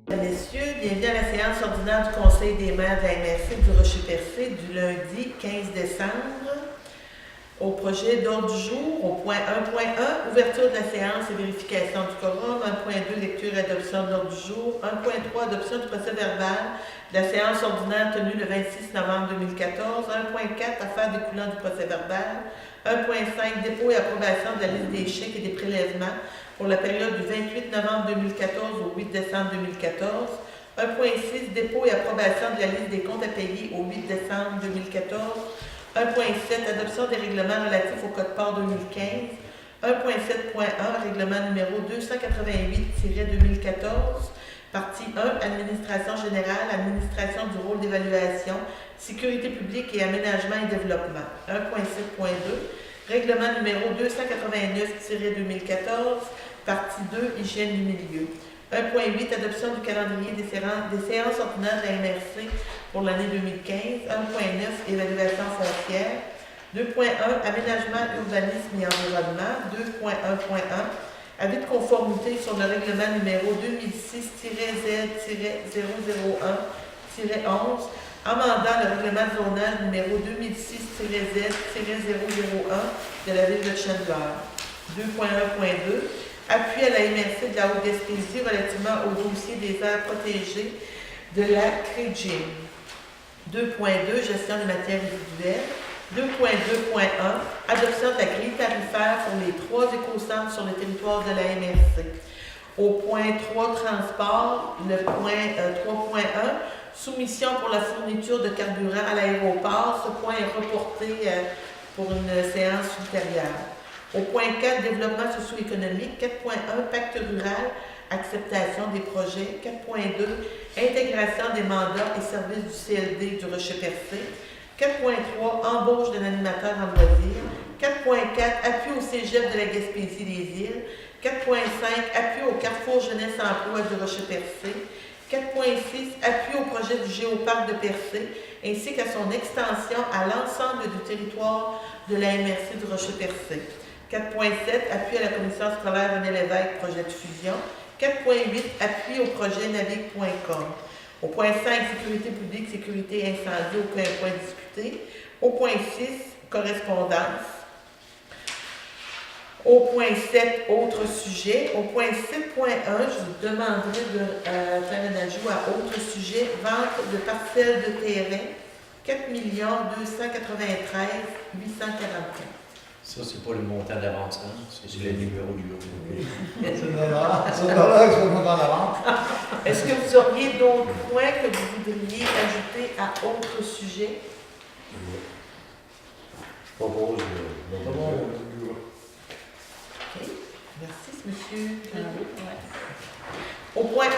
Messieurs, bienvenue à la séance ordinaire du Conseil des maires de la MRC du Rocher-Percé du lundi 15 décembre. Au projet d'ordre du jour, au point 1.1, ouverture de la séance et vérification du quorum. 1.2, lecture et adoption de l'ordre du jour. 1.3, adoption du procès verbal de la séance ordinaire tenue le 26 novembre 2014. 1.4, affaires découlant du procès verbal. 1.5, dépôt et approbation de la liste des chèques et des prélèvements pour la période du 28 novembre 2014 au 8 décembre 2014. 1.6, dépôt et approbation de la liste des comptes à payer au 8 décembre 2014. 1.7, adoption des règlements relatifs au Code-part 2015. 1.7.1, règlement numéro 288-2014. Partie 1, administration générale, administration du rôle d'évaluation, sécurité publique et aménagement et développement. 1.7.2, règlement numéro 289-2014. Partie 2, hygiène du milieu. 1.8, adoption du calendrier des séances ordinaires de la MRC pour l'année 2015. 1.9, évaluation foncière. 2.1, aménagement, urbanisme et environnement. 2.1.1, avis de conformité sur le règlement numéro 2006-Z-001-11, amendant le règlement de zonage numéro 2006-Z-001 de la ville de Chandler. 2.1.2, appui à la MRC de la Haute-Gaspésie relativement au dossier des aires protégées de la CREGIM. 2.2, gestion des matières résiduelles. 2.2.1, adoption de la grille tarifaire pour les 3 écocentres sur le territoire de la MRC. Au point 3, transport, le point 3.1, soumission pour la fourniture de carburant à l'aéroport. Ce point est reporté pour une séance ultérieure. Au point 4, développement socio-économique. 4.1, pacte rural, acceptation des projets. 4.2, intégration des mandats et services du CLD du Rocher-Percé. 4.3, embauche d'un animateur en loisirs. 4.4, appui au cégep de la Gaspésie des Îles. 4.5, appui au Carrefour Jeunesse Emploi du Rocher-Percé. 4.6, appui au projet du Géoparc de Percé, ainsi qu'à son extension à l'ensemble du territoire de la MRC du Rocher-Percé. 4.7, appui à la commission scolaire René Lévesque, projet de fusion. 4.8, appui au projet navigue.com. Au point 5, sécurité publique, sécurité incendie, aucun point discuté. Au point 6, correspondance. Au point 7, autres sujets. Au point 7.1, je vous demanderai de faire un ajout à autres sujets. Vente de parcelles de terrain, 4 293 844. Ça, c'est pas le montant de la vente, hein? C'est le numéro du lot. C'est là que je vais monter en avant. Est-ce que vous auriez d'autres points que vous voudriez ajouter à autres sujets? Je propose. OK. Merci, monsieur. Au point 1.3,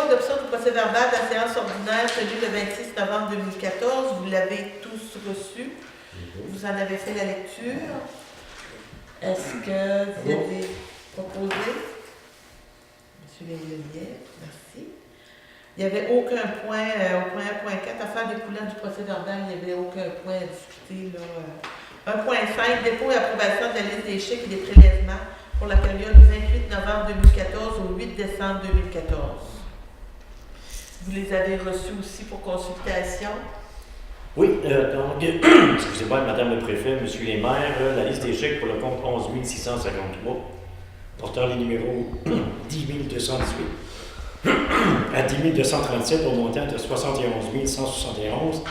adoption du procès verbal de la séance ordinaire tenue le 26 novembre 2014. Vous l'avez tous reçu. Vous en avez fait la lecture. Est-ce que vous avez proposé? Monsieur Lelier, merci. Il n'y avait aucun point, au point 1.4, affaire découlant du procès verbal, il n'y avait aucun point à discuter. 1.5, dépôt et approbation de la liste des chèques et des prélèvements pour la période du 28 novembre 2014 au 8 décembre 2014. Vous les avez reçus aussi pour consultation. Oui, donc, excusez-moi, Madame le Préfet, Monsieur les maires, la liste des chèques pour le compte 11 653, portant les numéros 10 218 à 10 237 au montant de 71 171,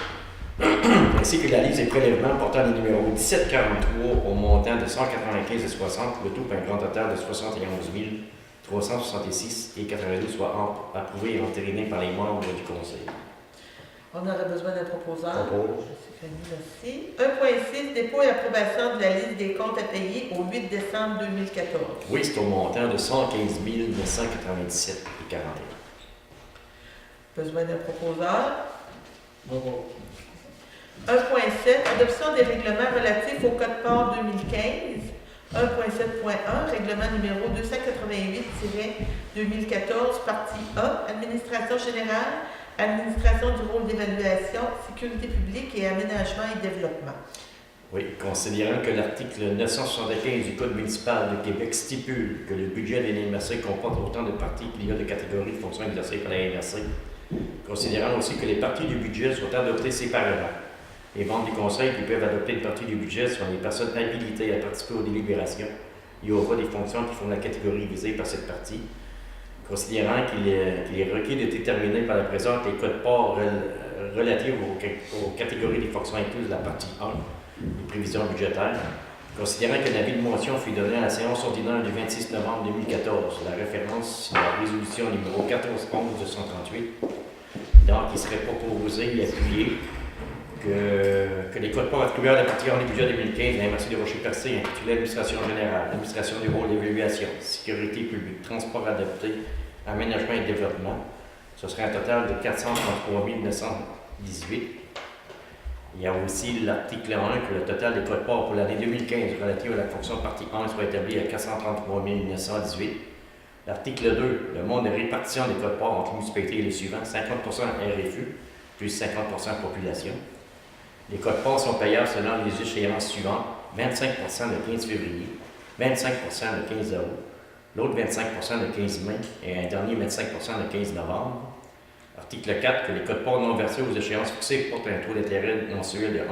ainsi que la liste des prélèvements portant les numéros 1743 au montant de 195,60, le tout pour un grand total de 71 366 et 82, soit approuvé et entériné par les membres du Conseil. On aurait besoin d'un proposeur. Propose. Merci. 1.6, dépôt et approbation de la liste des comptes à payer au 8 décembre 2014. Oui, c'est au montant de 115 997 et 41. Besoin d'un proposeur. 1.7, adoption des règlements relatifs au Code-part 2015. 1.7.1, règlement numéro 288-2014, partie A, administration générale, administration du rôle d'évaluation, sécurité publique et aménagement et développement. Oui, considérant que l'article 975 du Code municipal de Québec stipule que le budget de la MRC comporte autant de parties qu'il y a de catégories de fonctions exercées par la MRC, considérant aussi que les parties du budget soient adoptées séparément. Les membres du conseil qui peuvent adopter une partie du budget sont les personnes habilitées à participer aux délibérations et au vote des fonctions qui font la catégorie visée par cette partie. Considérant qu'il est requis de déterminer par la présente les codes parts relatifs aux catégories des fonctions incluses de la partie 1 des prévisions budgétaires, considérant que l'avis de motion fut donné à la séance ordinaire du 26 novembre 2014, la référence à la résolution numéro 1411-238, donc il serait proposé et appuyé que les codes parts attribués à la partie 1 du budget 2015 de la MRC de Rocher-Percé intitulé Administration générale, Administration du rôle d'évaluation, Sécurité publique, Transport adapté, Aménagement et développement, ce serait un total de 433 918. Il y a aussi l'article 1 que le total des codes parts pour l'année 2015 relatif à la fonction partie 1 soit établi à 433 918. L'article 2, le mode de répartition des codes parts entre les municipalités est le suivant, 50% RFU plus 50% population. Les codes parts sont payables selon les échéances suivantes, 25% le 15 février, 25% le 15 août, l'autre 25% le 15 mai et un dernier 25% le 15 novembre. Article 4, que les codes parts non versés aux échéances fixées portent un taux d'intérêt mensuel de 1%.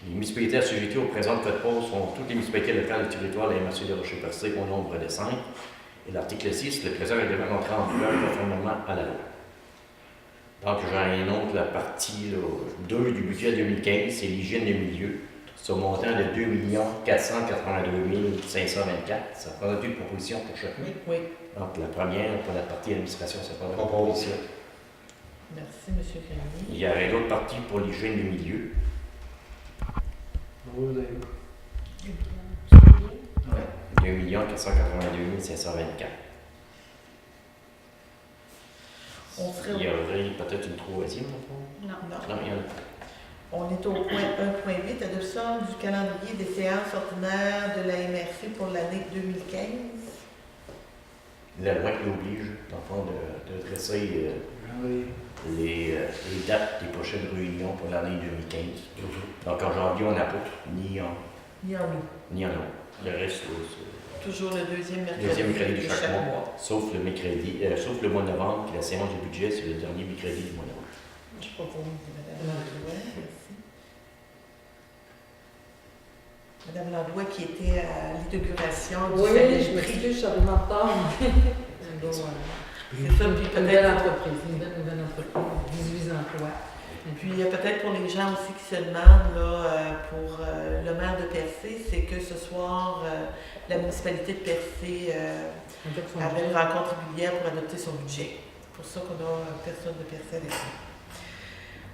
Les municipalités assujetties aux présentes codes parts sont toutes les municipalités locales du territoire de la MRC de Rocher-Percé au nombre de 5. Et l'article 6, le présent règlement entré en vigueur conformément à la loi. Donc, j'annonce la partie 2 du budget 2015, c'est l'hygiène des milieux, sur montant de 2 482 524. Ça prend une proposition pour chacun. Oui. Donc, la première, pour la partie administration, c'est pas une proposition. Merci, M. Grenier. Il y aurait d'autres parties pour l'hygiène des milieux. Oui, vous avez. 2 482 524. On serait Il y aurait peut-être une troisième, Non. non, il y en a pas. On est au point 1.8, adoption du calendrier des séances ordinaires de la MRC pour l'année 2015. La loi qui oblige, dans le fond, de dresser les dates des prochaines réunions pour l'année 2015. Donc en janvier, on n'a pas ni en août. Le reste, c'est Toujours le deuxième mercredi de chaque mois. Sauf le mercredi, sauf le mois de novembre, puis la séance du budget, c'est le dernier mercredi du mois de novembre. Je propose Mme Landouet, merci. Mme Landouet qui était à l'inauguration du Oui, Salon je me Prix. suis chargement de tard. C'est ça, puis Une belle peut-être entreprise, une belle entreprise, 18 emplois. puis peut-être pour les gens aussi qui se demandent, là, pour le maire de Percé, c'est que ce soir, la municipalité de Percé avait une rencontre régulière pour adopter son budget. C'est pour ça qu'on a personne de Percé avec nous.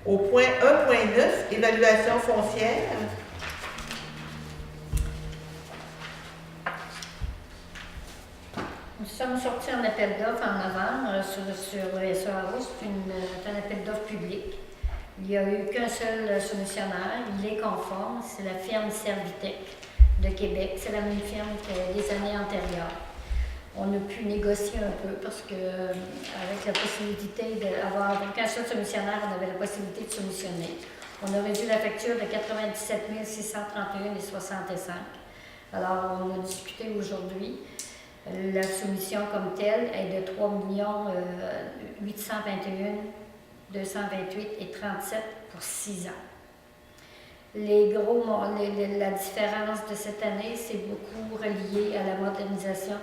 Au point 1.9, évaluation foncière. Nous sommes sortis en appel d'offres en novembre sur SAO. C'est un appel d'offres public. Il n'y a eu qu'un seul soumissionnaire. Il est conforme. C'est la firme Servitec de Québec. C'est la même firme que les années antérieures. On a pu négocier un peu parce que avec la possibilité d'avoir qu'un seul soumissionnaire, on avait la possibilité de soumissionner. On a réduit la facture de 97 631,65. Alors, on a discuté aujourd'hui. La soumission comme telle est de 3 821 228,37 pour 6 ans. La différence de cette année, c'est beaucoup relié à la modernisation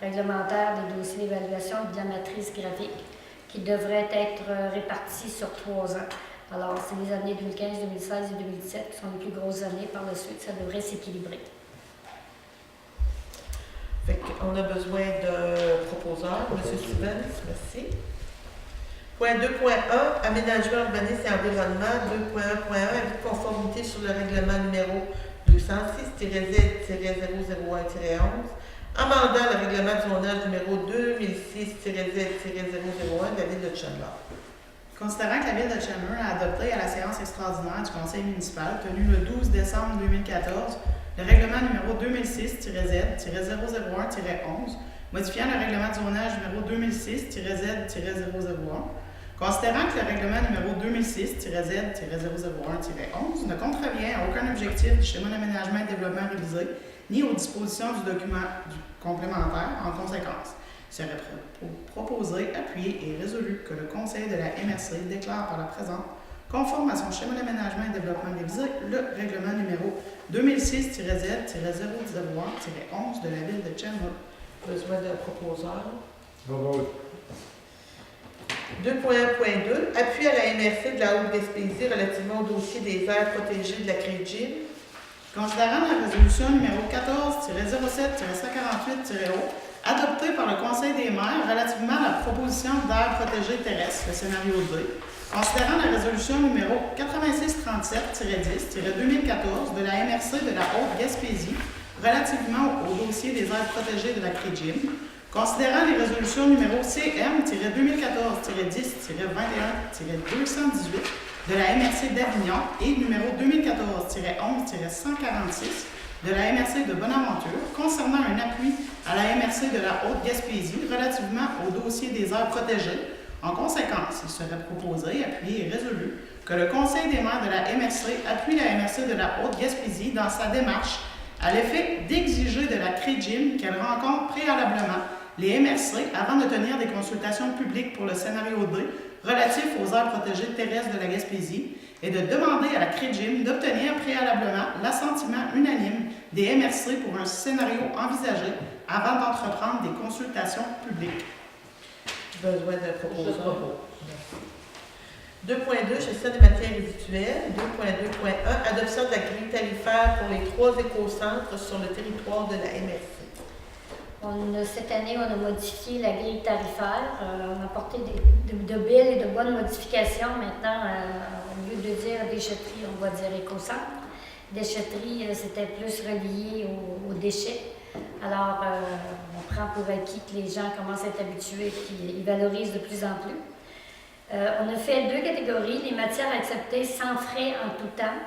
réglementaire des dossiers d'évaluation et de la matrice graphique qui devrait être répartie sur 3 ans. Alors, c'est les années 2015, 2016 et 2017 qui sont les plus grosses années. Par la suite, ça devrait s'équilibrer. Fait qu'on a besoin de proposeurs. M. Stevens, merci. Point 2.1, aménagement, urbanisme et environnement. 2.1.1, avis de conformité sur le règlement numéro 206-Z-001-11, amendant le règlement de zonage numéro 2006-Z-001 de la ville de Chandler. Considérant que la Ville de Chandler a adopté à la séance extraordinaire du Conseil municipal tenue le 12 décembre 2014 le règlement numéro 2006-Z-001-11, modifiant le règlement de zonage numéro 2006-Z-001 Considérant que le règlement numéro 2006-Z-001-11 ne contrevient à aucun objectif du schéma d'aménagement et développement révisé, ni aux dispositions du document complémentaire, en conséquence, il serait proposé, appuyé et résolu que le Conseil de la MRC déclare par la présente, conforme à son schéma d'aménagement et développement révisé, le règlement numéro 2006-Z-001-11 de la ville de Chandler. Besoin d'un proposeur. So moved. 2.1.2, appui à la MRC de la Haute-Gaspésie relativement au dossier des aires protégées de la CREGIM. Considérant la résolution numéro 14-07-148-0, adoptée par le Conseil des maires relativement à la proposition d'aires protégées terrestres, le scénario 2, considérant la résolution numéro 8637-10-2014 de la MRC de la Haute-Gaspésie relativement au dossier des aires protégées de la CREGIM, considérant les résolutions numéro CM-2014-10-21-218 de la MRC d'Avignon et numéro 2014-11-146 de la MRC de Bonaventure concernant un appui à la MRC de la Haute-Gaspésie relativement au dossier des aires protégées. En conséquence, il serait proposé, appuyé et résolu que le Conseil des maires de la MRC appuie la MRC de la Haute-Gaspésie dans sa démarche à l'effet d'exiger de la CREGIM qu'elle rencontre préalablement les MRC avant de tenir des consultations publiques pour le scénario 2 relatif aux aires protégées terrestres de la Gaspésie et de demander à la CREGIM d'obtenir préalablement l'assentiment unanime des MRC pour un scénario envisagé avant d'entreprendre des consultations publiques. Besoin d'un Je proposeur. propose. 2.2, gestion des matières résiduelles. 2.2.1, adoption de la grille tarifaire pour les 3 écocentres sur le territoire de la MRC. Cette année, on a modifié la grille tarifaire. On a apporté de belles et de bonnes modifications. Maintenant, au lieu de dire déchetterie, on va dire écocentre. Déchetterie, c'était plus relié aux déchets. Alors, on prend pour acquis que les gens commencent à être habitués et qu'ils valorisent de plus en plus. On a fait 2 catégories, les matières acceptées sans frais en tout temps.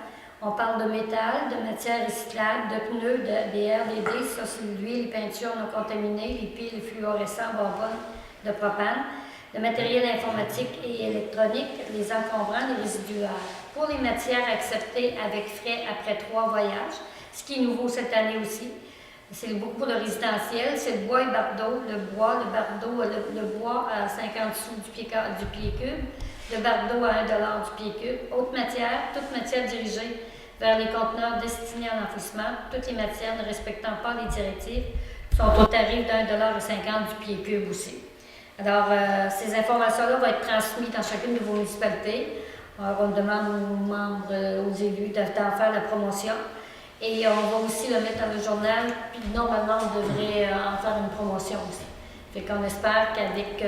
On parle de métal, de matières recyclables, de pneus, des RDD, ça c'est l'huile, les peintures non contaminées, les piles fluorescents, bonbonnes, de propane, le matériel informatique et électronique, les encombrants, les résiduaires. Pour les matières acceptées avec frais après 3 voyages, ce qui est nouveau cette année aussi, c'est beaucoup pour le résidentiel, c'est le bois et bardeau, le bois à 50 sous du pied cube, le bardeau à 1 $ du pied cube. Autre matière, toute matière dirigée vers les conteneurs destinés à l'enfouissement, toutes les matières ne respectant pas les directives sont au tarif d'1,50 $ du pied cube aussi. Alors, ces informations-là vont être transmises dans chacune de vos municipalités. Alors, on demande aux membres, aux élus d'en faire la promotion. Et on va aussi le mettre dans le journal, puis normalement, on devrait en faire une promotion aussi. Fait qu'on espère qu'avec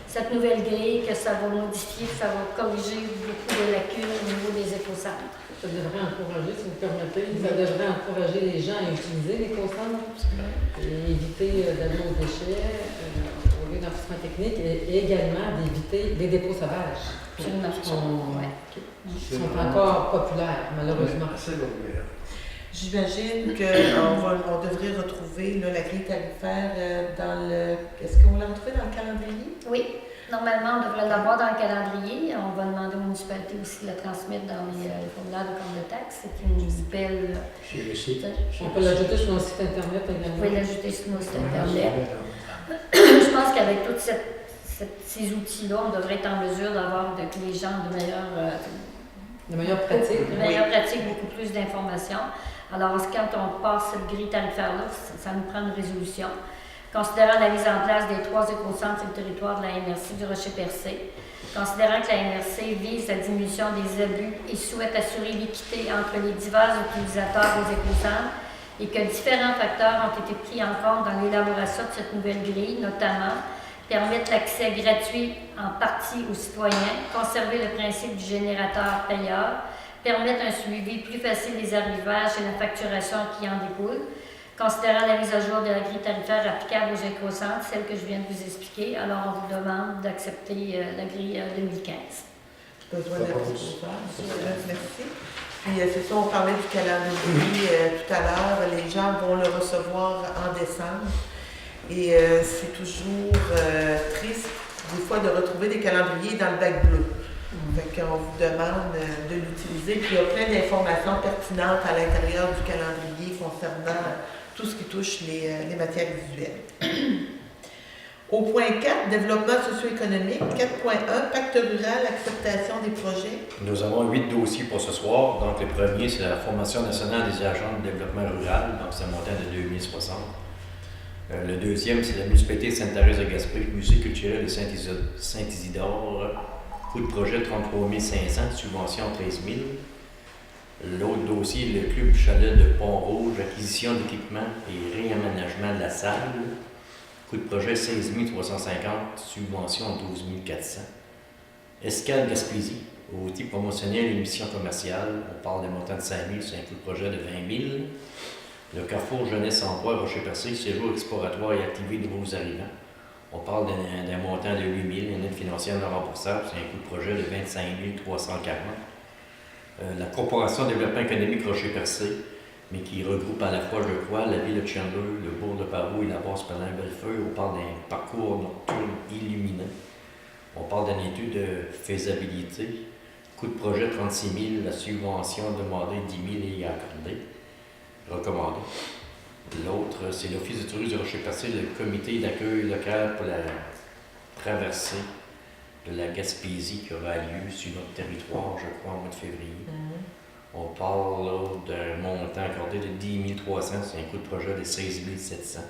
cette nouvelle grille, que ça va modifier, ça va corriger beaucoup de lacunes au niveau des écocentres. Ça devrait encourager, si vous permettez, ça devrait encourager les gens à utiliser l'écocentre et éviter d'aller aux déchets au lieu d'enfouissement technique et également d'éviter les dépôts sauvages. Absolument. Qui sont encore populaires, malheureusement. J'imagine qu'on devrait retrouver là, la grille tarifaire dans le... Est-ce qu'on l'a retrouvée dans le calendrier? Oui, normalement, on devrait l'avoir dans le calendrier. On va demander aux municipalités aussi de la transmettre dans les formulaires de compte de taxes. C'est une belle... Chez le site. On peut l'ajouter sur notre site Internet Vous également. pouvez l'ajouter sur nos sites Internet. Je pense qu'avec tous ces outils-là, on devrait être en mesure d'avoir que les gens de meilleures pratiques. beaucoup plus d'informations. Alors, quand on passe cette grille tarifaire-là, ça nous prend une résolution. Considérant la mise en place des 3 écocentres sur le territoire de la MRC du Rocher-Percé, considérant que la MRC vise la diminution des abus et souhaite assurer l'équité entre les divers utilisateurs des écocentres et que différents facteurs ont été pris en compte dans l'élaboration de cette nouvelle grille, notamment permettre l'accès gratuit en partie aux citoyens, conserver le principe du générateur payeur, permettre un suivi plus facile des arrivages et la facturation qui en découle, considérant la mise à jour de la grille tarifaire applicable aux écocentres, celle que je viens de vous expliquer, alors on vous demande d'accepter la grille 2015. Besoin d'un proposeur. Merci. Puis c'est ça, on parlait du calendrier tout à l'heure. Les gens vont le recevoir en décembre. Et c'est toujours triste des fois de retrouver des calendriers dans le bac bleu. Fait qu'on vous demande de l'utiliser. Puis il y a plein d'informations pertinentes à l'intérieur du calendrier concernant tout ce qui touche les matières visuelles. Au point 4, développement socio-économique. 4.1, pacte rural, acceptation des projets. Nous avons 8 dossiers pour ce soir. Donc, le premier, c'est la formation nationale des agents de développement rural. Donc, c'est un montant de 2060. Le deuxième, c'est la municipalité de Sainte-Thérèse de Gaspé, musée culturel de Saint-Isidore. Coût de projet 33 500, subvention 13 000. L'autre dossier, le club chalet de Pont-Rouge, acquisition d'équipement et réaménagement de la salle. Coût de projet 16 350, subvention 12 400. Escale Gaspésie, outil promotionnel et mission commerciale. On parle d'un montant de 5 000, c'est un coût de projet de 20 000. Le Carrefour Jeunesse Emploi Rocher-Percé, séjour exploratoire et activé de nouveaux arrivants. On parle d'un montant de 8 000, une aide financière non remboursable, c'est un coût de projet de 25 340. La Corporation de développement économique Rocher-Percé, mais qui regroupe à la fois, je crois, la ville de Chandler, le bourg de Parou et la base Pelin-Bellefeuille. On parle d'un parcours nocturne illuminé. On parle d'une étude de faisabilité. Coût de projet 36 000, la subvention demandée 10 000 et accordée. Recommandé. L'autre, c'est l'Office de tourisme de Rocher-Percé, le comité d'accueil local pour la traversée de la Gaspésie qui aura lieu sur notre territoire, je crois, au mois de février. On parle là d'un montant accordé de 10 300, c'est un coût de projet de 16 700.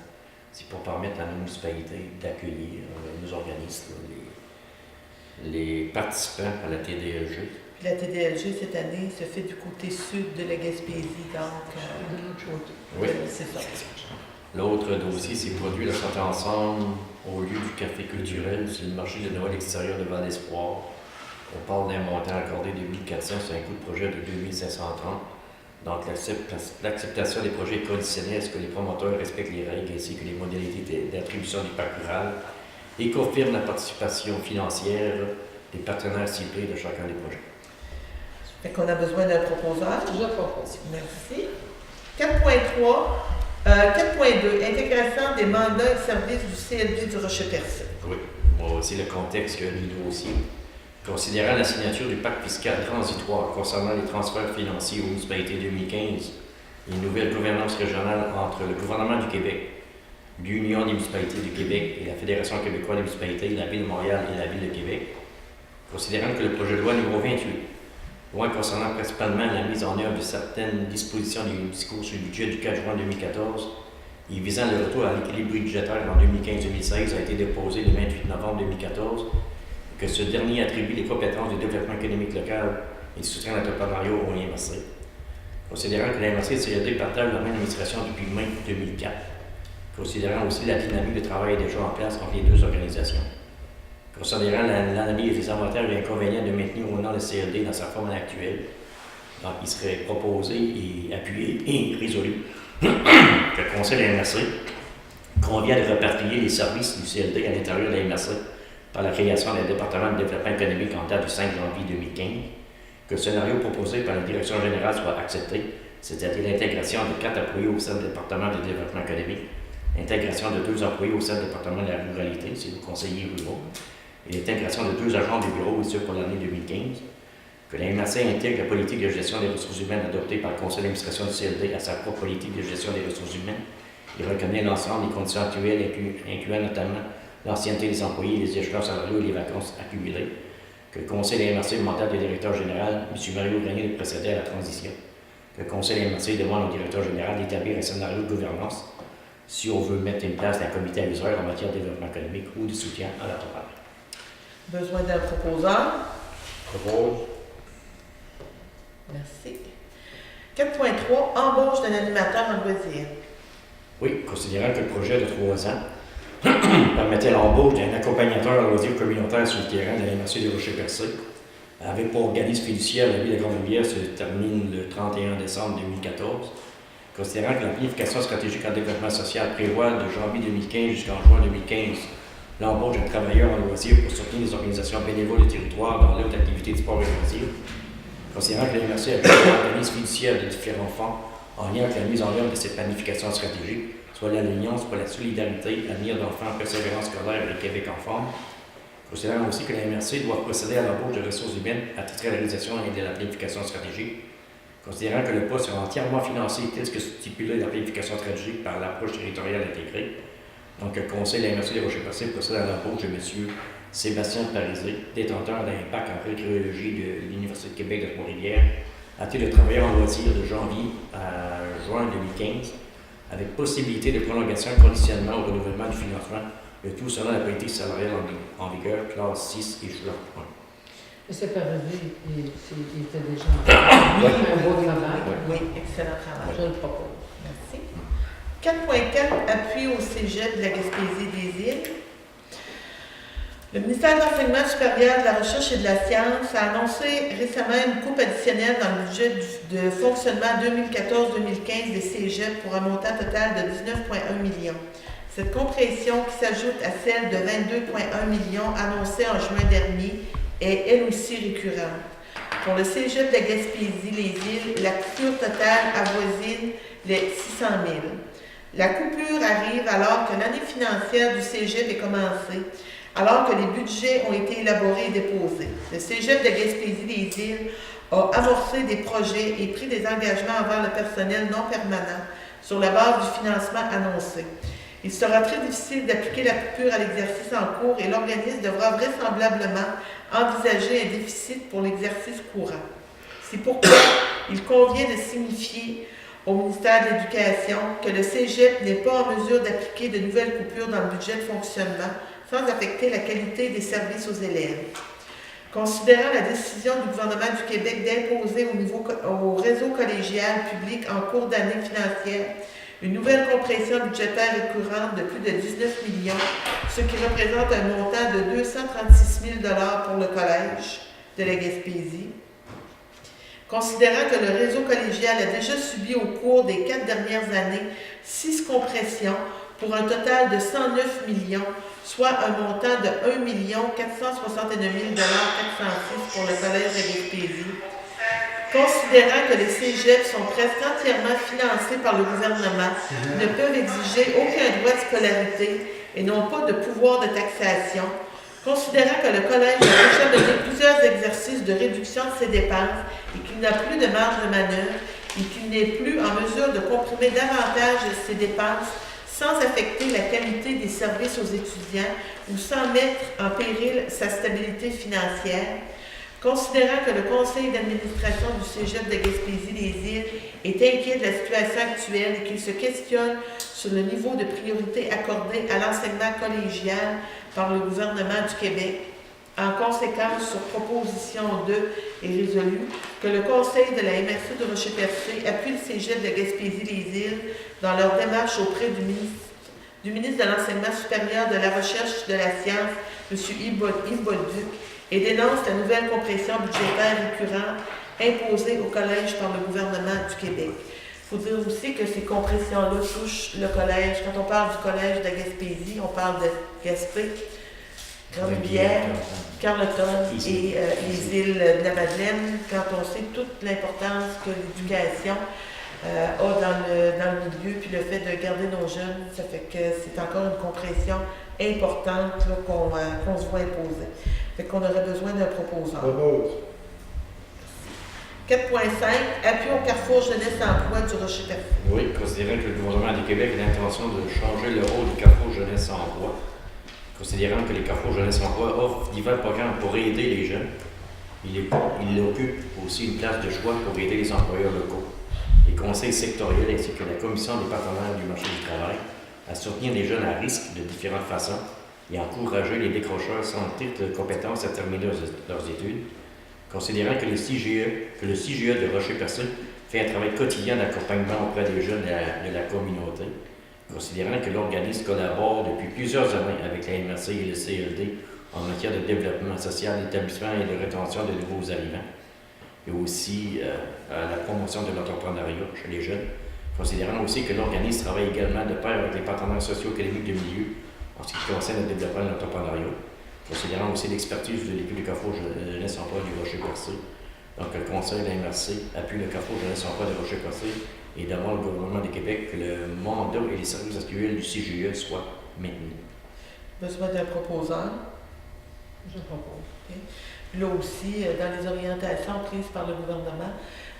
C'est pour permettre à nos municipalités d'accueillir nos organismes, les participants à la TDLG. La TDLG, cette année, se fait du côté sud de la Gaspésie, donc De l'autre côté. Oui. c'est ça. L'autre dossier, c'est produit le santé ensemble au lieu du café culturel sur le marché de Noël extérieur de Val d'Espoir. On parle d'un montant accordé de 1 400, c'est un coût de projet de 2 530. Donc, l'acceptation des projets est conditionnée à ce que les promoteurs respectent les règles ainsi que les modalités d'attribution du parc rural et confirment la participation financière des partenaires ciblés de chacun des projets. Fait qu'on a besoin d'un proposeur. Je propose. Merci. 4.2, intégration des mandats et services du CLD du Rocher-Percé. Oui, voici le contexte du dossier. Considérant la signature du pacte fiscal transitoire concernant les transferts financiers aux municipalités 2015 et une nouvelle gouvernance régionale entre le gouvernement du Québec, l'Union des municipalités du Québec et la Fédération québécoise des municipalités, la Ville de Montréal et la Ville de Québec, considérant que le projet de loi numéro 28, loi concernant principalement la mise en œuvre de certaines dispositions du discours sur le budget du 4 juin 2014 et visant le retour à l'équilibre budgétaire en 2015-2016 a été déposé le 28 novembre 2014, que ce dernier attribue les compétences du développement économique local et du soutien à l'entrepreneuriat au MRC. Considérant que la MRC et le CLD partagent la même administration depuis mai 2004. Considérant aussi la dynamique de travail déjà en place entre les deux organisations. Considérant l'analyse des avantages et inconvénients de maintenir au nom le CLD dans sa forme actuelle, donc il serait proposé et appuyé et résolu que le Conseil de la MRC convient de répartir les services du CLD à l'intérieur de la MRC par la création d'un département de développement économique en date du 5 janvier 2015, que le scénario proposé par la direction générale soit accepté, c'est-à-dire l'intégration de 4 employés au sein du département de développement économique, l'intégration de 2 employés au sein du département de la ruralité, c'est le conseiller ruraux, et l'intégration de 2 agents du bureau, et ce pour l'année 2015, que la MRC intègre la politique de gestion des ressources humaines adoptée par le conseil d'administration du CLD à sa propre politique de gestion des ressources humaines et reconnaît l'ensemble des conditions actuelles, incluant notamment l'ancienneté des employés, les échelons salariaux et les vacances accumulées, que le conseil de la MRC demande au directeur général, M. Mario Grenier, de procéder à la transition, que le conseil de la MRC demande au directeur général d'établir un scénario de gouvernance si on veut mettre en place un comité aviseur en matière de développement économique ou de soutien à l'entrepreneuriat. Besoin d'un proposeur. Propose. Merci. 4.3, embauche d'un animateur en loisir. Oui, considérant que le projet de 3 ans permettait l'embauche d'un accompagnateur en loisirs communautaire sur le terrain de la MRC de Rocher-Percé, avec pour organisme fiduciaire la ville de Grande-Rivière se termine le 31 décembre 2014, considérant que la planification stratégique en développement social prévoit de janvier 2015 jusqu'en juin 2015 l'embauche d'un travailleur en loisirs pour soutenir les organisations bénévoles du territoire dans l'œuvre d'activités de sport et loisirs, considérant que la MRC a créé un organisme fiduciaire de différents fonds en lien avec la mise en œuvre de cette planification stratégique, soit l'Alliance pour la solidarité, l'avenir d'enfants, persévérance scolaire et Québec en forme, Considérant aussi que la MRC doit procéder à l'embauche de ressources humaines à titre de la réalisation et de la planification stratégique. Considérant que le poste sera entièrement financé tel que stipulé la planification stratégique par l'approche territoriale intégrée. Donc, le Conseil de la MRC des Rochers-Percés procède à l'embauche de M. Sébastien Parisé, détenteur d'un bac en archéologie de l'Université de Québec de Trois-Rivières, à titre de travailleur en loisir de janvier à juin 2015, avec possibilité de prolongation et conditionnement au renouvellement du financement, le tout selon la politique salariale en vigueur, classe 6 et joueur 1. M. Paradis, il était déjà un beau travail. Oui, excellent travail. Je le propose. Merci. 4.4, appui au cégep de la Gaspésie des Îles. Le ministère de l'Enseignement supérieur, de la Recherche et de la Science a annoncé récemment une coupe additionnelle dans le budget de fonctionnement 2014-2015 des cégeps pour un montant total de 19,1 millions. Cette compression, qui s'ajoute à celle de 22,1 millions annoncée en juin dernier, est elle aussi récurrente. Pour le cégep de la Gaspésie, les Îles, la coupure totale avoisine les 600 000. La coupure arrive alors que l'année financière du cégep est commencée, alors que les budgets ont été élaborés et déposés. Le cégep de Gaspésie-les-Îles a amorcé des projets et pris des engagements envers le personnel non permanent sur la base du financement annoncé. Il sera très difficile d'appliquer la coupure à l'exercice en cours et l'organisme devra vraisemblablement envisager un déficit pour l'exercice courant. C'est pourquoi il convient de signifier au ministère de l'Éducation que le cégep n'est pas en mesure d'appliquer de nouvelles coupures dans le budget de fonctionnement sans affecter la qualité des services aux élèves. Considérant la décision du gouvernement du Québec d'imposer au réseau collégial public en cours d'année financière une nouvelle compression budgétaire récurrente de plus de 19 millions, ce qui représente un montant de 236 000 $ pour le collège de la Gaspésie. Considérant que le réseau collégial a déjà subi au cours des 4 dernières années 6 compressions pour un total de 109 millions, soit un montant de 1 469 406 pour le collège de Gaspésie. Considérant que les cégeps sont presque entièrement financés par le gouvernement, ne peuvent exiger aucun droit de scolarité et n'ont pas de pouvoir de taxation, considérant que le collège a déjà mené plusieurs exercices de réduction de ses dépenses et qu'il n'a plus de marge de manœuvre et qu'il n'est plus en mesure de comprimer davantage ses dépenses sans affecter la qualité des services aux étudiants ou sans mettre en péril sa stabilité financière, considérant que le conseil d'administration du cégep de Gaspésie-les-Îles est inquiet de la situation actuelle et qu'il se questionne sur le niveau de priorité accordé à l'enseignement collégial par le gouvernement du Québec, en conséquence, sur proposition de est résolu que le conseil de la MRC de Rochers-Percés appuie le cégep de Gaspésie-les-Îles dans leur démarche auprès du ministre de l'Enseignement supérieur, de la Recherche et de la Science, M. Yves Bolduc, et dénonce la nouvelle compression budgétaire récurrente imposée au collège par le gouvernement du Québec. Il faut dire aussi que ces compressions-là touchent le collège. Quand on parle du collège de Gaspésie, on parle de Gaspé, Grande-Rivière, Carleton et les îles de la Madeleine, quand on sait toute l'importance que l'éducation a dans le milieu, puis le fait de garder nos jeunes, ça fait que c'est encore une compression importante là, qu'on se voit imposer. Fait qu'on aurait besoin d'un proposant. 4.5, appui au Carrefour Jeunesse Emploi du Rocher-Percés. Oui, considérant que le gouvernement du Québec a l'intention de changer le rôle du Carrefour Jeunesse Emploi, considérant que les Carrefour Jeunesse Emploi offrent divers programmes pour aider les jeunes, il occupe aussi une place de choix pour aider les employeurs locaux, les conseils sectoriels ainsi que la commission des partenaires du marché du travail à soutenir les jeunes à risque de différentes façons et encourager les décrocheurs sans titre de compétences à terminer leurs études, considérant que le CIGE de Rocher-Percés fait un travail quotidien d'accompagnement auprès des jeunes de la communauté, considérant que l'organisme collabore depuis plusieurs années avec la MRC et le CLD en matière de développement social, d'établissement et de rétention de nouveaux arrivants, et aussi à la promotion de l'entrepreneuriat chez les jeunes, considérant aussi que l'organisme travaille également de pair avec les partenaires socio-économiques du milieu en ce qui concerne le développement de l'entrepreneuriat, considérant aussi l'expertise de l'équipe du Carrefour Jeunesse Emploi du Rocher-Percés. Donc, le conseil de la MRC appuie le Carrefour Jeunesse Emploi du Rocher-Percés et demande au gouvernement du Québec que le mandat et les services actuels du CIGE soient maintenus. Besoin d'un proposant. Je propose. Là aussi, dans les orientations prises par le gouvernement,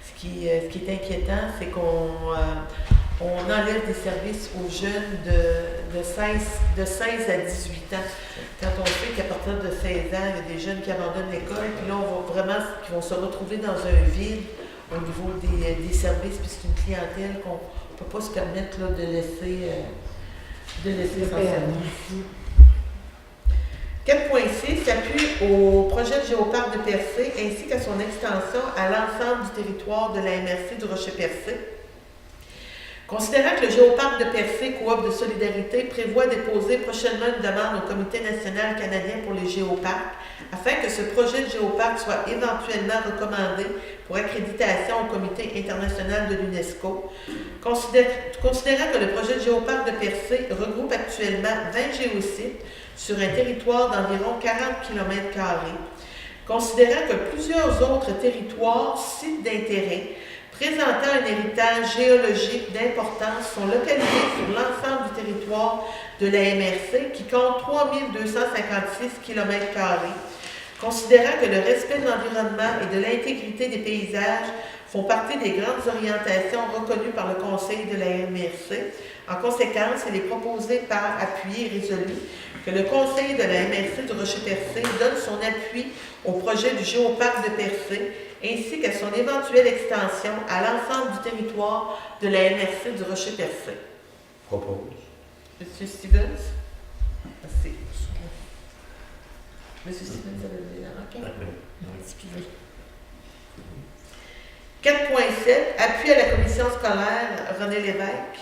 ce qui est inquiétant, c'est qu'on enlève des services aux jeunes de 16 à 18 ans. Quand on sait qu'à partir de 16 ans, il y a des jeunes qui abandonnent l'école, puis là, qui vont se retrouver dans un vide au niveau des services, puis c'est une clientèle qu'on ne peut pas se permettre là, de laisser sans service. 4.6 s'appuie au projet de géoparc de Percé ainsi qu'à son extension à l'ensemble du territoire de la MRC du Rocher-Percé. Considérant que le géoparc de Percé, coop de solidarité, prévoit déposer prochainement une demande au Comité national canadien pour les géoparcs afin que ce projet de géoparc soit éventuellement recommandé pour accréditation au Comité international de l'UNESCO, considérant que le projet de géoparc de Percé regroupe actuellement 20 géosites sur un territoire d'environ 40 km², considérant que plusieurs autres territoires, sites d'intérêt, présentant un héritage géologique d'importance sont localisés sur l'ensemble du territoire de la MRC qui compte 3256 km², considérant que le respect de l'environnement et de l'intégrité des paysages font partie des grandes orientations reconnues par le Conseil de la MRC. En conséquence, il est proposé par appui et résolu que le Conseil de la MRC du Rocher-Percé donne son appui au projet du géoparc de Percé ainsi qu'à son éventuelle extension à l'ensemble du territoire de la MRC du Rocher-Percé. Propose. Monsieur Stevens? Merci. Monsieur Stevens, ça veut dire OK. Excusez. 4.7, appui à la commission scolaire René Lévesque.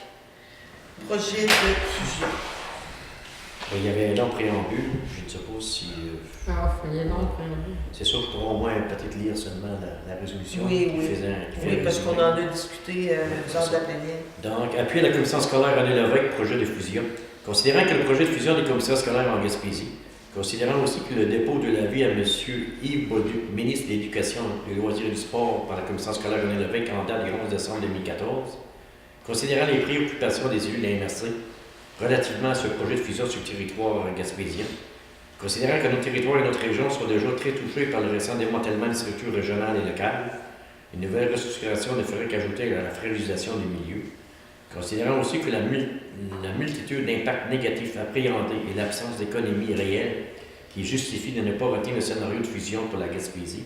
Projet de fusion. Il y avait un long préambule, je ne sais pas si... Il y a long préambule. C'est sûr qu'il faudra au moins peut-être lire seulement la résolution. Oui, parce qu'on en a discuté lors de la plénière. Donc, appui à la commission scolaire René Lévesque, projet de fusion. Considérant que le projet de fusion des commissions scolaires en Gaspésie, considérant aussi que le dépôt de l'avis à M. Yves Bolduc, ministre de l'Éducation, des Loisirs et du Sport par la commission scolaire René Lévesque en date du 11 décembre 2014, considérant les préoccupations des élus de la MRC relativement à ce projet de fusion sur le territoire gaspésien, considérant que notre territoire et notre région sont déjà très touchés par le récent démantèlement des structures régionales et locales, une nouvelle restructuration ne ferait qu'ajouter à la fragilisation des milieux, considérant aussi que la multitude d'impacts négatifs appréhendés et l'absence d'économie réelle qui justifie de ne pas retenir le scénario de fusion pour la Gaspésie.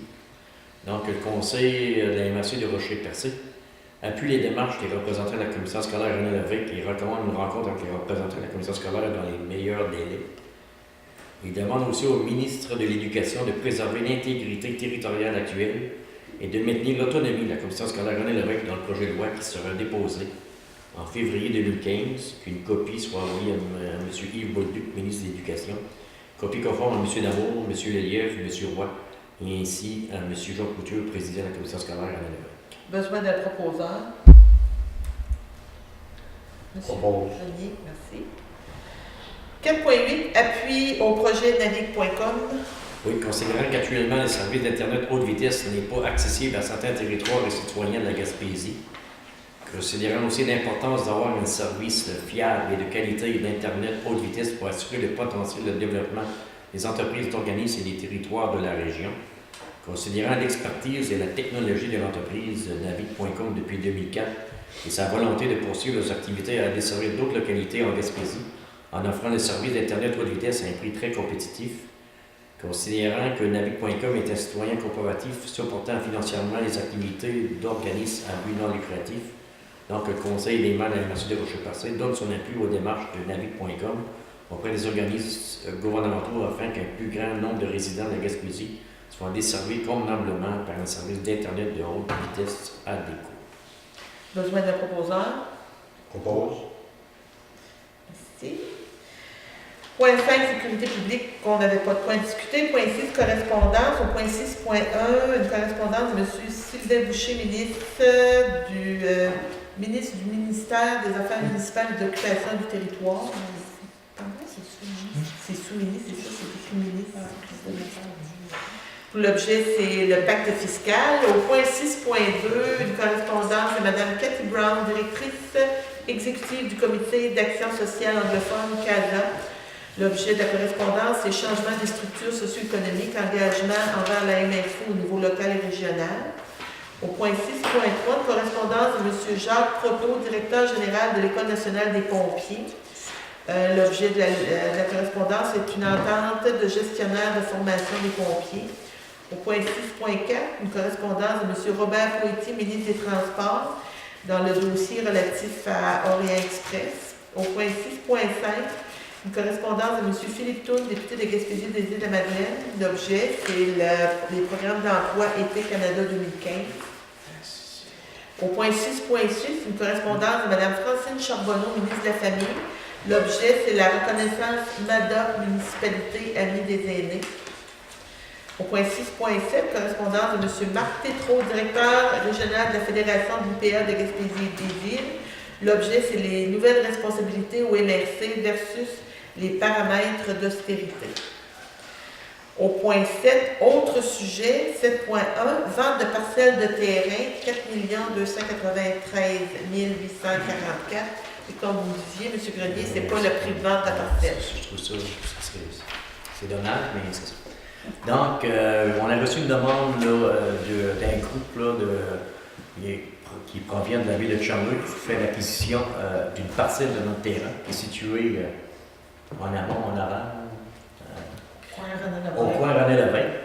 Donc, le Conseil de la MRC de Rocher-Percé appuie les démarches des représentants de la commission scolaire René Lévesque et recommande une rencontre avec les représentants de la commission scolaire dans les meilleurs délais. Il demande aussi au ministre de l'Éducation de préserver l'intégrité territoriale actuelle et de maintenir l'autonomie de la commission scolaire René Lévesque dans le projet de loi qui sera déposé en février 2015, qu'une copie soit envoyée à M. Yves Bolduc, ministre de l'Éducation, copie conforme à M. Damour, M. Lelièvre, M. Roy, et ainsi à M. Jean Couture, président de la commission scolaire René Lévesque. Besoin d'un proposeur. Monsieur Propose. Grenier, merci. 4.8, appui au projet navigue.com. Oui, considérant qu'actuellement le service d'Internet haute vitesse n'est pas accessible à certains territoires et citoyens de la Gaspésie, considérant aussi l'importance d'avoir un service fiable et de qualité d'Internet haute vitesse pour assurer le potentiel de développement des entreprises, d'organismes et des territoires de la région, considérant l'expertise et la technologie de l'entreprise Navigue.com depuis 2004 et sa volonté de poursuivre leurs activités à desservir d'autres localités en Gaspésie en offrant le service d'Internet haute vitesse à un prix très compétitif, considérant que Navigue.com est un citoyen corporatif supportant financièrement les activités d'organismes à but non lucratif. Donc, le Conseil des maires de la MRC de Rocher-Percé donne son appui aux démarches de Navigue.com auprès des organismes gouvernementaux afin qu'un plus grand nombre de résidents de la Gaspésie soient desservis convenablement par un service d'Internet de haute vitesse adéquat. Besoin d'un proposeur. Propose. Merci. Point 5, sécurité publique, qu'on n'avait pas de point discuté. Point 6, correspondance. Au point 6.1, une correspondance de M. Sylvain Boucher, ministre du ministère des Affaires municipales et d'occupation du territoire. C'est sous-ministre, c'est ça, c'est écrit ministre. L'objet, c'est le pacte fiscal. Au point 6.2, une correspondance de Mme Cathy Brown, directrice exécutive du Comité d'action sociale anglophone CASA. L'objet de la correspondance, c'est changement des structures socio-économiques, engagement envers la MRC au niveau local et régional. Au point 6.3, correspondance de M. Jacques Proto, directeur général de l'École nationale des pompiers. L'objet de la correspondance est une entente de gestionnaire de formation des pompiers. Au point 6.4, une correspondance de M. Robert Poitier, ministre des Transports, dans le dossier relatif à Orient Express. Au point 6.5, une correspondance de M. Philippe Toune, député de Gaspésie des Îles-de-la-Madeleine. L'objet, c'est les programmes d'emploi été Canada 2015. Au point 6.6, une correspondance de Mme Francine Charbonneau, ministre de la Famille. L'objet, c'est la reconnaissance MADA, municipalité amie des aînés. Au point 6.7, correspondance de M. Marc Tétrault, directeur régional de la Fédération de l'UPA de Gaspésie des Îles. L'objet, c'est les nouvelles responsabilités au MRC versus les paramètres d'austérité. Au point 7, autre sujet, 7.1, vente de parcelles de terrain, 4 293 844. Et comme vous disiez, M. Grenier, c'est pas le prix de vente de la parcelle. Je trouve ça, c'est dommage, mais c'est ça. Donc, on a reçu une demande d'un groupe là, qui provient de la ville de Sherbrooke, qui fait l'acquisition d'une parcelle de notre terrain, qui est située en amont, en aval, au coin René-Lévesque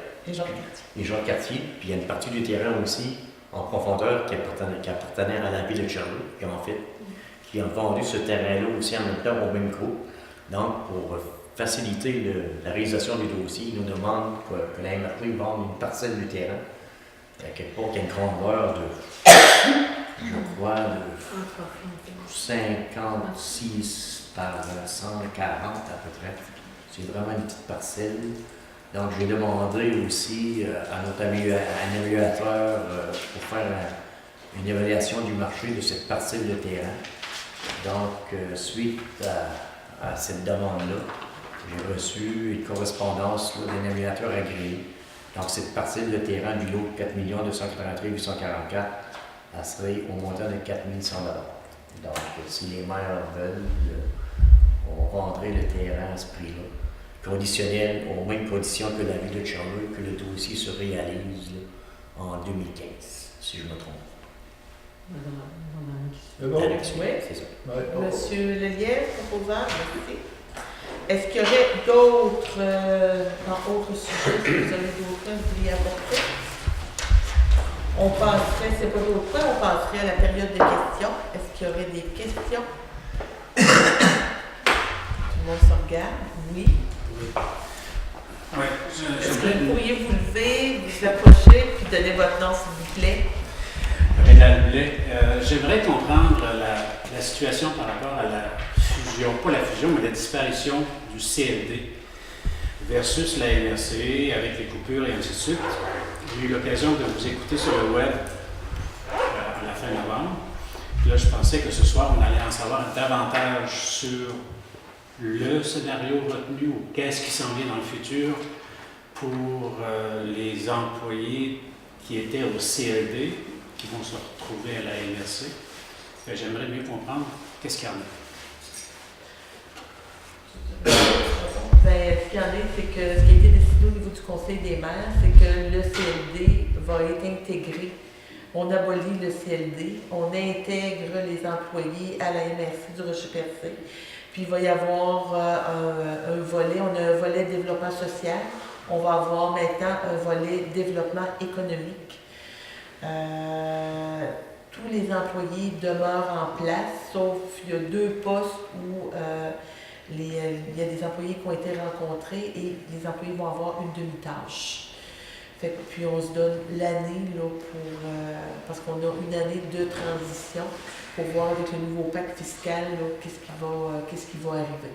et Jean-Cartier. Puis il y a une partie du terrain aussi en profondeur qui appartenait à la ville de Sherbrooke, qui ont vendu ce terrain-là aussi en même temps au même groupe. Donc, pour faciliter la réalisation du dossier, ils nous demandent que la MRP vende une parcelle du terrain, quelque part qui a une grandeur de, je crois, de 56 par 140 à peu près. C'est vraiment une petite parcelle. Donc, j'ai demandé aussi à notre évaluateur pour faire une évaluation du marché de cette parcelle de terrain. Donc, suite à cette demande-là, j'ai reçu une correspondance d'un évaluateur agréé. Donc, cette parcelle de terrain du lot de 4 283 844, elle serait au montant de 4 100 $. Donc, si les maires veulent, on vendrait le terrain à ce prix-là, conditionnel aux mêmes conditions que la ville de Sherbrooke, que le dossier se réalise là, en 2015, si je me trompe. C'est bon? Oui. C'est ça. Ouais. Monsieur Lelièvre, proposeur, merci. Est-ce qu'il y aurait d'autres, autres sujets que vous avez d'autres points que vous vouliez apporter? On passerait, c'est pas d'autres points, on passerait à la période de questions. Est-ce qu'il y aurait des questions? Tout le monde se regarde? Oui. Oui, Est-ce que vous pourriez vous lever, vous approcher, puis donner votre nom, s'il vous plaît? Rénal Blais. J'aimerais comprendre la situation par rapport à la fusion, pas la fusion, mais la disparition du CLD versus la MRC avec les coupures et ainsi de suite. J'ai eu l'occasion de vous écouter sur le web à la fin novembre. Là, je pensais que ce soir, on allait en savoir davantage sur le scénario retenu ou qu'est-ce qui s'en vient dans le futur pour les employés qui étaient au CLD, qui vont se retrouver à la MRC. J'aimerais mieux comprendre qu'est-ce qu'il y en a. Ben, ce qu'il y en a, c'est que ce qui a été décidé au niveau du Conseil des maires, c'est que le CLD va être intégré. On abolit le CLD, on intègre les employés à la MRC du Rocher-Percé. Puis il va y avoir un volet, on a un volet développement social, on va avoir maintenant un volet développement économique. Tous les employés demeurent en place, sauf il y a 2 postes où il y a des employés qui ont été rencontrés et les employés vont avoir une demi-tâche. Fait que, puis on se donne l'année là, parce qu'on a une année de transition pour voir avec le nouveau pacte fiscal là, qu'est-ce qui va arriver.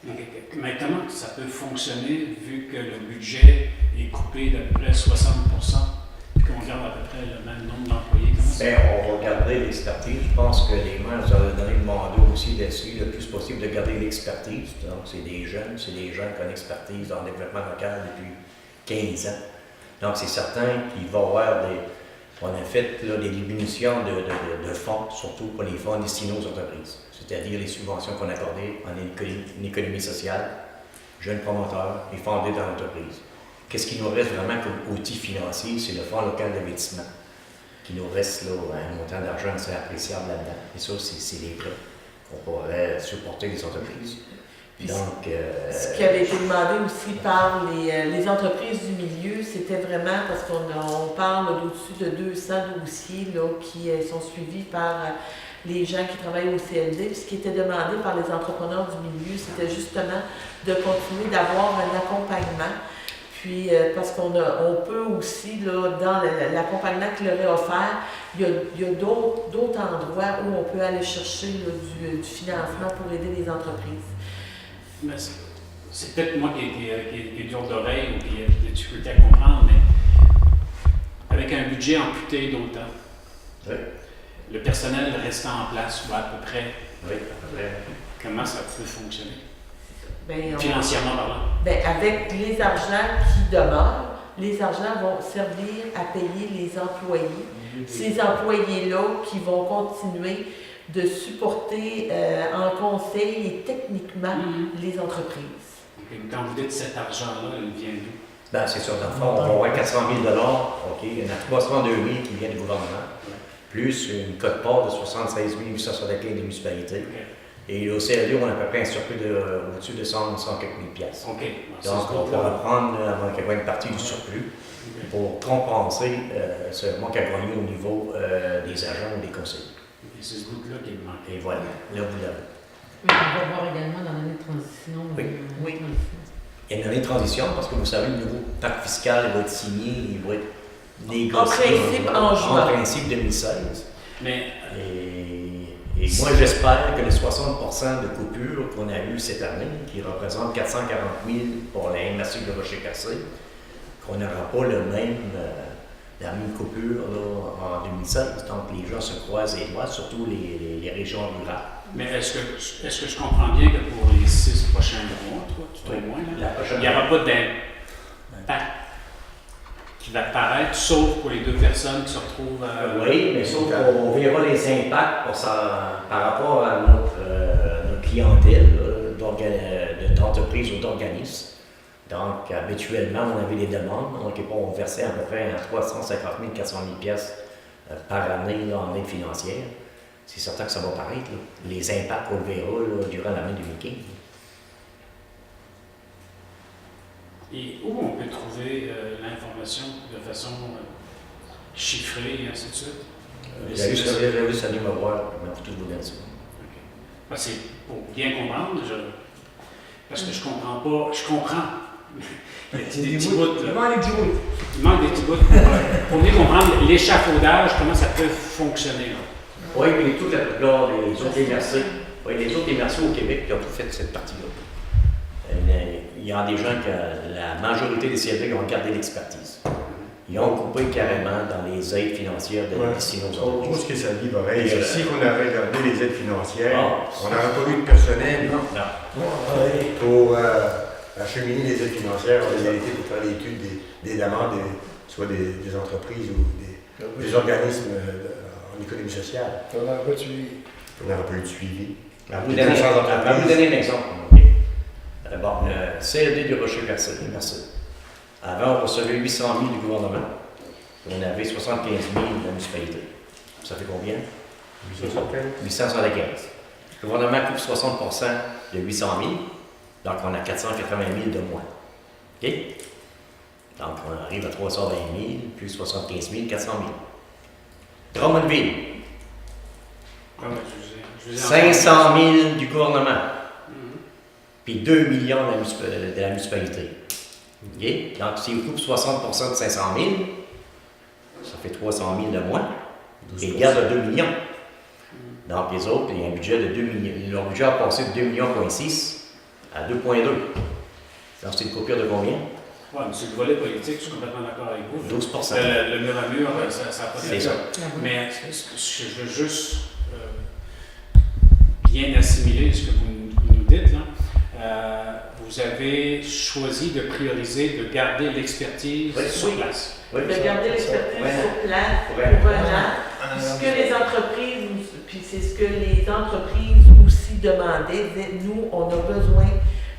Okay. Mais comment ça peut fonctionner vu que le budget est coupé d'à peu près 60% et qu'on garde à peu près le même nombre d'employés? Bien, on va garder l'expertise. Je pense que les maires nous ont donné le mandat aussi d'essayer le plus possible de garder l'expertise. Donc, c'est des jeunes qui ont une expertise dans le développement local depuis 15 ans. Donc, c'est certain qu'il va y avoir on a fait là, des diminutions de fonds, surtout pour les fonds destinés aux entreprises, c'est-à-dire les subventions qu'on accordait en économie sociale jeune promoteur et fondé dans l'entreprise. Qu'est-ce qui nous reste vraiment comme outil financier? C'est le Fonds local d'investissement qui nous reste là, un montant d'argent assez appréciable là-dedans. Et ça, c'est les prêts qu'on pourrait supporter les entreprises. Donc, ce qui avait été demandé aussi par les entreprises du milieu, c'était vraiment parce qu'on parle d'au-dessus de 200 dossiers là, qui sont suivis par les gens qui travaillent au CLD. Puis ce qui était demandé par les entrepreneurs du milieu, c'était justement de continuer d'avoir un accompagnement. Puis, parce qu'on peut aussi, là, dans l'accompagnement qu'il leur est offert, il y a d'autres endroits où on peut aller chercher là, du financement pour aider les entreprises. Mais c'est peut-être moi qui est dur d'oreille ou qui a des difficultés à comprendre, mais avec un budget amputé d'autant, oui. Le personnel restant en place ou à peu près, Oui, à peu près. comment ça peut fonctionner? Bien, Financièrement parlant. bien, avec les argents qui demeurent, les argents vont servir à payer les employés. Ces employés-là qui vont continuer de supporter en conseil et techniquement les entreprises. Okay. Quand vous dites cet argent-là, il vient d'où? Ben, c'est sûr, dans le fond, on va avoir 400 000 OK, il y en a 302 000 qui viennent du gouvernement, plus une cote-part de 76 875 des municipalités. Okay. Et au CLD, on a à peu près un surplus au-dessus de 100 quelques mille piastres. OK. Donc, on pourra prendre une partie du surplus pour compenser ce manque à gagner au niveau des agents ou des conseillers. Et c'est ce bout-là qui me manque. Et voilà, là vous l'avez. Mais on va voir également dans l'année de transition. Oui. Oui. Il y a une année de transition parce que vous savez, le nouveau pacte fiscal va être signé, il va être négocié En juin. en principe 2016. Mais Et moi, j'espère que les 60% de coupures qu'on a eues cette année, qui représentent 440 000 pour la MRC de Rocher-Percé, qu'on n'aura pas la même coupure là, en 2016. Donc, les gens se croisent les doigts, surtout les régions rurales. Mais est-ce que je comprends bien que pour les 6 prochains mois, tout au moins, là, il n'y aura pas d'impact qui va apparaître, sauf pour les 2 personnes qui se retrouvent Oui, mais sauf qu'on verra les impacts par rapport à notre clientèle d'entreprise ou d'organismes. Donc, habituellement, on avait des demandes, donc on versait à peu près 350 000, 400 000 pièces par année là, en aide financière. C'est certain que ça va paraître. Là. Les impacts, on le verra là, durant l'année 2015. Et où on peut trouver l'information de façon chiffrée et ainsi de suite? J'ai juste allé me voir, mais pour tout vous donner ça. Okay. Ben, c'est pour bien comprendre, parce que je comprends pas. Je comprends. Il y a des petits bouts. Il manque des petits bouts. Il manque des petits bouts pour bien comprendre l'échafaudage, comment ça peut fonctionner. Là. Oui, mais toute les autres MRC, les autres MRC au Québec qui ont tout fait cette partie-là. Il y a des gens la majorité des CLD qui ont gardé l'expertise. Ils ont coupé carrément dans les aides financières destinées aux entreprises. Pour ce que ça dit, pareil, si on avait gardé les aides financières, on n'aurait pas eu de personnel pour acheminer les aides financières en réalité pour faire l'étude des demandes, soit des entreprises ou des organismes en économie sociale. On n'aurait pas tué. On n'aurait pas eu de suivi. Je vais vous donner un exemple. Okay. Le CLD du Rocher-Percé, merci. Avant, on recevait 800 000 du gouvernement. On avait 75 000 de la municipalité. Ça fait combien? 875. Le gouvernement coupe 60% de 800 000. Donc, on a 480 000 de moins. OK? Donc, on arrive à 320 000, plus 75 000, 400 000. Drummondville. 500 000 du gouvernement. Puis 2 millions de la municipalité. Okay? Donc, si on coupe 60% de 500 000, ça fait 300 000 de moins. Et ils gardent 2 millions. Donc, les autres, il y a un budget de 2 millions. Leur budget a passé de 2,6 millions à 2,2. Donc, c'est une coupure de combien? Oui, mais c'est le volet politique, je suis complètement d'accord avec vous. 12%. Le mur à mur, ça n'a pas de C'est ça. Mais ce que je veux juste bien assimiler ce que vous nous dites, là. Vous avez choisi de prioriser, de garder l'expertise sur place. Oui, De garder l'expertise sur place pour un an. Ce que les entreprises, puis c'est ce que les entreprises aussi demandaient, disaient, nous, on a besoin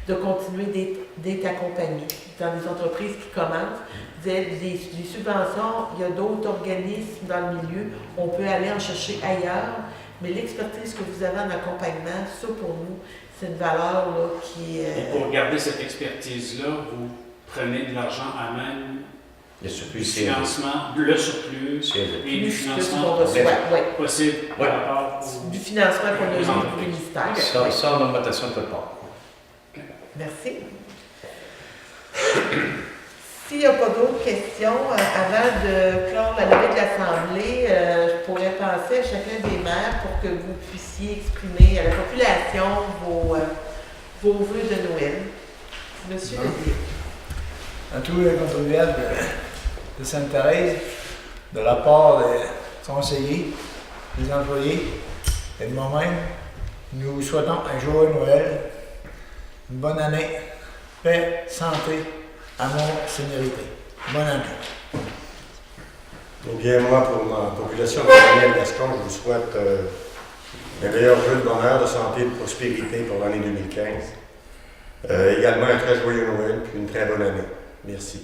de continuer d'être accompagnés. Dans les entreprises qui commencent, des subventions, il y a d'autres organismes dans le milieu, on peut aller en chercher ailleurs, mais l'expertise que vous avez en accompagnement, ça pour nous, c'est une valeur là, qui est... Et pour garder cette expertise-là, vous prenez de l'argent à même Le surplus du CLD. financement, le surplus CLD. et du plus que ce financement qu'on reçoit, oui. possible par Ouais. rapport au... Du financement qu'on a eu aux du entreprises. ministère. Ok. Sans augmentation de votre part. Merci. S'il n'y a pas d'autres questions, avant de clore la levée de l'Assemblée, je pourrais penser à chacun des maires pour que vous puissiez exprimer à la population vos vœux de Noël. Monsieur Levier. À tous les contribuables de Sainte-Thérèse, de la part des conseillers, des employés et de moi-même, nous vous souhaitons un joyeux Noël, une bonne année, paix, santé, amour, sécurité. Bonne année. Eh bien, moi, pour ma population de Gascon, je vous souhaite les meilleurs vœux de bonheur, de santé et de prospérité pour l'année 2015. Également un très joyeux Noël puis une très bonne année. Merci.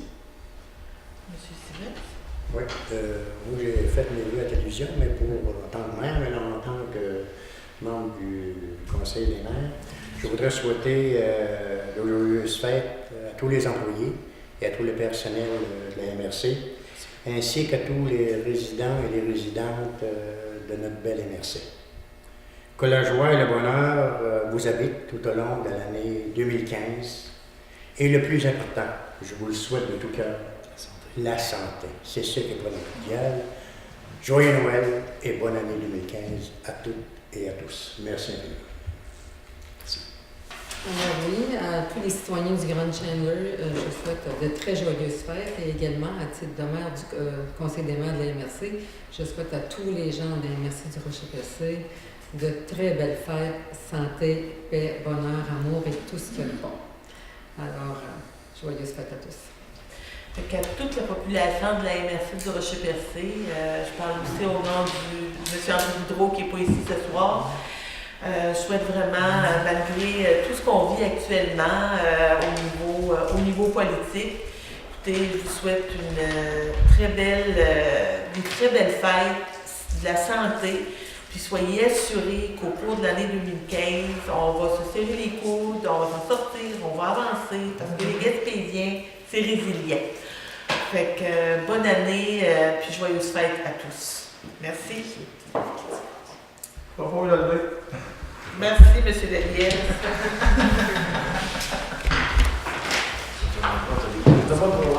Monsieur Sylvestre. Oui, moi j'ai fait mes vœux à la télévision, mais en tant que maire, mais en tant que membre du Conseil des maires, je voudrais souhaiter de joyeuses fêtes à tous les employés et à tous les personnels de la MRC, ainsi qu'à tous les résidents et les résidentes de notre belle MRC. Que la joie et le bonheur vous habitent tout au long de l'année 2015. Et le plus important, je vous le souhaite de tout cœur, la santé. C'est ce qui est primordial. Joyeux Noël et bonne année 2015 à toutes et à tous. Merci infiniment. Alors oui, à tous les citoyens du Grand Chandler, je souhaite de très joyeuses fêtes et également, à titre de maire du Conseil des maires de la MRC, je souhaite à tous les gens de la MRC du Rocher-Percé de très belles fêtes, santé, paix, bonheur, amour et tout ce qu'il y a de bon. Alors, joyeuses fêtes à tous. Fait qu'à toute la population de la MRC du Rocher-Percé, je parle aussi au nom de M. André Boudreau qui n'est pas ici ce soir. Je souhaite vraiment, malgré tout ce qu'on vit actuellement au niveau politique, écoutez, je vous souhaite des très belles fêtes, de la santé, puis soyez assurés qu'au cours de l'année 2015, on va se serrer les coudes, on va s'en sortir, on va avancer, parce que les Gaspésiens, c'est résilient. Fait que bonne année, puis joyeuses fêtes à tous. Merci. Faut le lever. Merci, M. Deliès. C'est pas trop